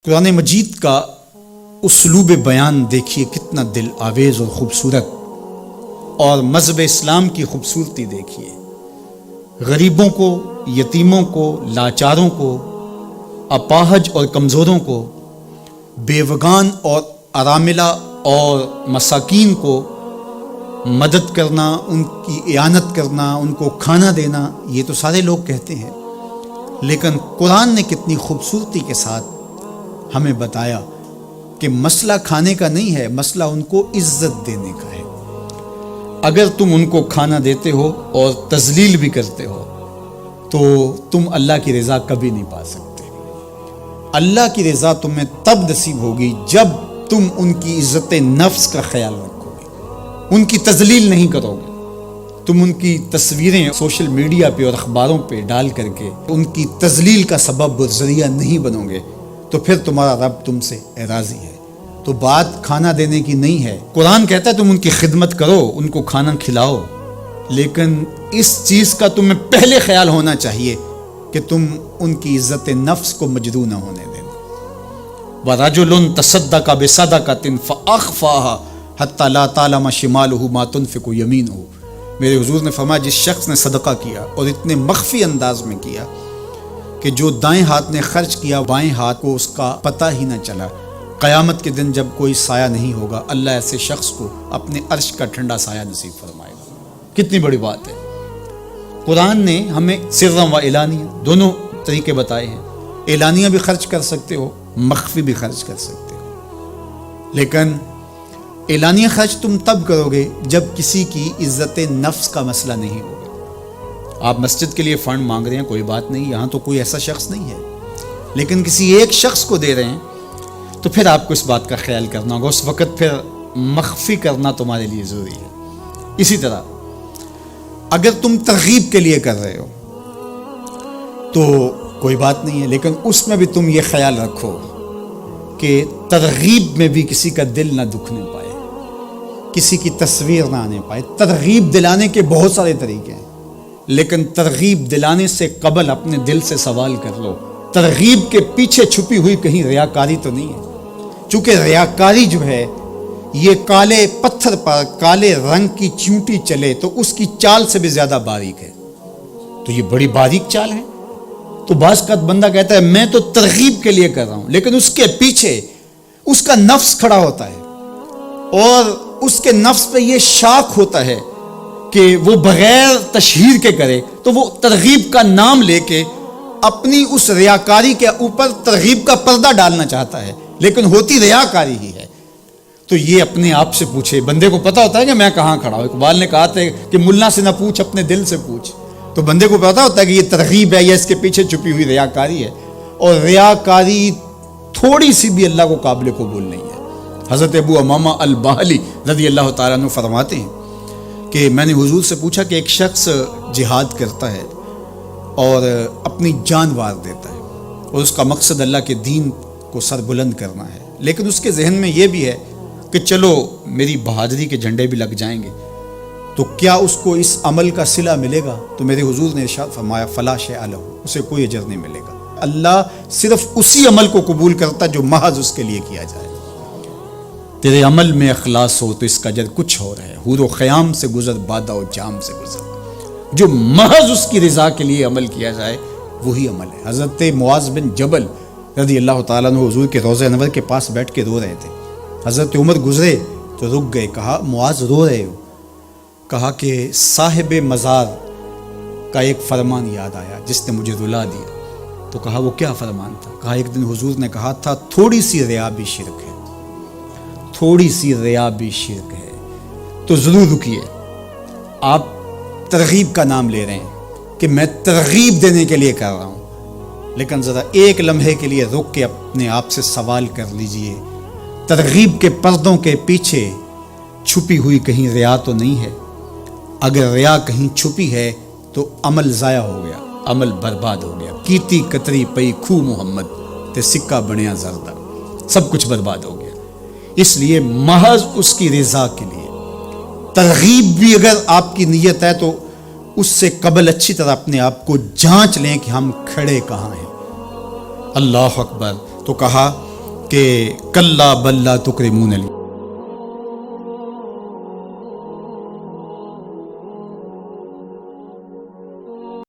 قرآن مجید کا اسلوب بیان دیکھیے کتنا دل آویز اور خوبصورت، اور مذہب اسلام کی خوبصورتی دیکھیے۔ غریبوں کو، یتیموں کو، لاچاروں کو، اپاہج اور کمزوروں کو، بیوگان اور اراملہ اور مساکین کو مدد کرنا، ان کی اعانت کرنا، ان کو کھانا دینا، یہ تو سارے لوگ کہتے ہیں، لیکن قرآن نے کتنی خوبصورتی کے ساتھ ہمیں بتایا کہ مسئلہ کھانے کا نہیں ہے، مسئلہ ان کو عزت دینے کا ہے۔ اگر تم ان کو کھانا دیتے ہو اور تذلیل بھی کرتے ہو تو تم اللہ کی رضا کبھی نہیں پا سکتے۔ اللہ کی رضا تمہیں تب نصیب ہوگی جب تم ان کی عزت نفس کا خیال رکھو گے، ان کی تذلیل نہیں کرو گے۔ تم ان کی تصویریں سوشل میڈیا پہ اور اخباروں پہ ڈال کر کے ان کی تذلیل کا سبب اور ذریعہ نہیں بنو گے تو پھر تمہارا رب تم سے راضی ہے۔ تو بات کھانا دینے کی نہیں ہے، قرآن کہتا ہے تم ان کی خدمت کرو، ان کو کھانا کھلاؤ، لیکن اس چیز کا تمہیں پہلے خیال ہونا چاہیے کہ تم ان کی عزت نفس کو مجروح نہ ہونے دینا۔ وَرَجُلٌ تَصَدَّقَ بِصَدَقَةٍ فَأَخْفَاهَا حَتَّى لَا تَعْلَمَ شِمَالُهُ مَا تُنْفِقُ يَمِينُهُ۔ میرے حضور نے فرمایا جس شخص نے صدقہ کیا اور اتنے مخفی انداز میں کیا کہ جو دائیں ہاتھ نے خرچ کیا بائیں ہاتھ کو اس کا پتہ ہی نہ چلا، قیامت کے دن جب کوئی سایہ نہیں ہوگا اللہ ایسے شخص کو اپنے عرش کا ٹھنڈا سایہ نصیب فرمائے گا۔ کتنی بڑی بات ہے۔ قرآن نے ہمیں سرًا و اعلانیہ دونوں طریقے بتائے ہیں۔ اعلانیہ بھی خرچ کر سکتے ہو، مخفی بھی خرچ کر سکتے ہو، لیکن اعلانیہ خرچ تم تب کرو گے جب کسی کی عزت نفس کا مسئلہ نہیں ہوگا۔ آپ مسجد کے لیے فنڈ مانگ رہے ہیں، کوئی بات نہیں، یہاں تو کوئی ایسا شخص نہیں ہے، لیکن کسی ایک شخص کو دے رہے ہیں تو پھر آپ کو اس بات کا خیال کرنا ہوگا، اس وقت پھر مخفی کرنا تمہارے لیے ضروری ہے۔ اسی طرح اگر تم ترغیب کے لیے کر رہے ہو تو کوئی بات نہیں ہے، لیکن اس میں بھی تم یہ خیال رکھو کہ ترغیب میں بھی کسی کا دل نہ دکھنے پائے، کسی کی تصویر نہ آنے پائے۔ ترغیب دلانے کے بہت سارے طریقے ہیں، لیکن ترغیب دلانے سے قبل اپنے دل سے سوال کر لو ترغیب کے پیچھے چھپی ہوئی کہیں ریاکاری تو نہیں ہے۔ چونکہ ریاکاری جو ہے یہ کالے پتھر پر کالے رنگ کی چیونٹی چلے تو اس کی چال سے بھی زیادہ باریک ہے، تو یہ بڑی باریک چال ہے۔ تو بعض کا بندہ کہتا ہے میں تو ترغیب کے لیے کر رہا ہوں، لیکن اس کے پیچھے اس کا نفس کھڑا ہوتا ہے اور اس کے نفس پہ یہ شاک ہوتا ہے کہ وہ بغیر تشہیر کے کرے، تو وہ ترغیب کا نام لے کے اپنی اس ریاکاری کے اوپر ترغیب کا پردہ ڈالنا چاہتا ہے، لیکن ہوتی ریاکاری ہی ہے۔ تو یہ اپنے آپ سے پوچھے، بندے کو پتا ہوتا ہے کہ میں کہاں کھڑا ہوں۔ اقبال نے کہا تھا کہ ملا سے نہ پوچھ اپنے دل سے پوچھ، تو بندے کو پتا ہوتا ہے کہ یہ ترغیب ہے یا اس کے پیچھے چھپی ہوئی ریاکاری ہے، اور ریاکاری تھوڑی سی بھی اللہ کو قابل قبول نہیں ہے۔ حضرت ابو امامہ الباہلی رضی اللہ تعالیٰ عنہ فرماتے ہیں کہ میں نے حضور سے پوچھا کہ ایک شخص جہاد کرتا ہے اور اپنی جان وار دیتا ہے اور اس کا مقصد اللہ کے دین کو سر بلند کرنا ہے، لیکن اس کے ذہن میں یہ بھی ہے کہ چلو میری بہادری کے جھنڈے بھی لگ جائیں گے، تو کیا اس کو اس عمل کا صلہ ملے گا؟ تو میرے حضور نے ارشاد فرمایا فلا شیء لہ، اسے کوئی اجر نہیں ملے گا۔ اللہ صرف اسی عمل کو قبول کرتا جو محض اس کے لیے کیا جائے۔ تیرے عمل میں اخلاص ہو تو اس کا اجر کچھ اور ہے، حور و خیام سے گزر بادہ و جام سے گزر۔ جو محض اس کی رضا کے لیے عمل کیا جائے وہی عمل ہے۔ حضرت معاذ بن جبل رضی اللہ تعالیٰ عنہ حضور کے روضہ انور کے پاس بیٹھ کے رو رہے تھے۔ حضرت عمر گزرے تو رک گئے، کہا معاذ رو رہے ہو؟ کہا کہ صاحب مزار کا ایک فرمان یاد آیا جس نے مجھے رلا دیا۔ تو کہا وہ کیا فرمان تھا؟ کہا ایک دن حضور نے کہا تھا تھوڑی سی ریا بھی شرک ہے، تھوڑی سی ریا بھی شرک ہے۔ تو ضرور رکیے، آپ ترغیب کا نام لے رہے ہیں کہ میں ترغیب دینے کے لیے کر رہا ہوں، لیکن ذرا ایک لمحے کے لیے رک کے اپنے آپ سے سوال کر لیجئے ترغیب کے پردوں کے پیچھے چھپی ہوئی کہیں ریا تو نہیں ہے؟ اگر ریا کہیں چھپی ہے تو عمل ضائع ہو گیا، عمل برباد ہو گیا۔ کیتی کتری پئی کھو محمد تے سکہ بنیا زردہ، سب کچھ برباد ہو گیا۔ اس لیے محض اس کی رضا کے لیے ترغیب بھی اگر آپ کی نیت ہے تو اس سے قبل اچھی طرح اپنے آپ کو جانچ لیں کہ ہم کھڑے کہاں ہیں۔ اللہ اکبر۔ تو کہا کہ کلا بل لا تکرمون